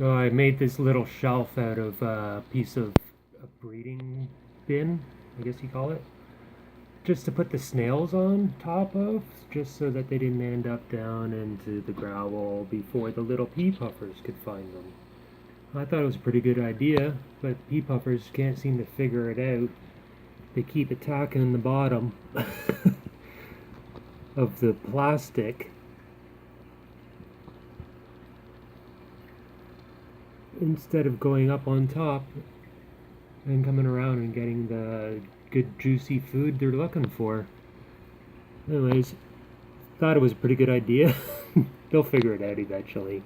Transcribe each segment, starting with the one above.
So I made this little shelf out of a piece of a breeding bin, I guess you call it, just to put the snails on top of, just so that they didn't end up down into the gravel before the little pea puffers could find them. I thought it was a pretty good idea, but pea puffers can't seem to figure it out. They keep attacking the bottom of the plastic instead of going up on top and coming around and getting the good juicy food they're looking for. Anyways, thought it was a pretty good idea. They'll figure it out eventually.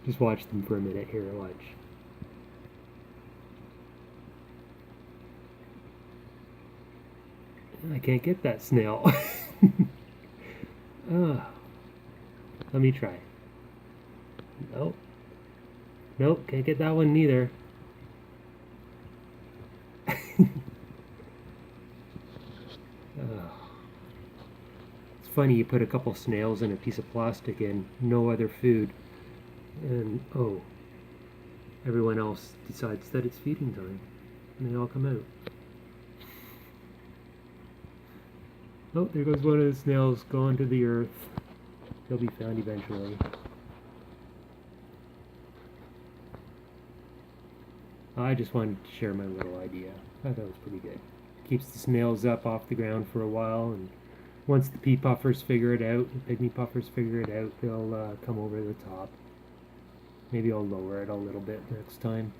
Just watch them for a minute here. Watch. I can't get that snail. Oh, let me try. Nope. Nope, can't get that one neither. Oh. It's funny, you put a couple snails in a piece of plastic and no other food. And, oh, everyone else decides that it's feeding time. And they all come out. Oh, there goes one of the snails going to the earth. They'll be found eventually. I just wanted to share my little idea. I thought it was pretty good. Keeps the snails up off the ground for a while, and once the pea puffers figure it out, the pygmy puffers figure it out, they'll come over the top. Maybe I'll lower it a little bit next time.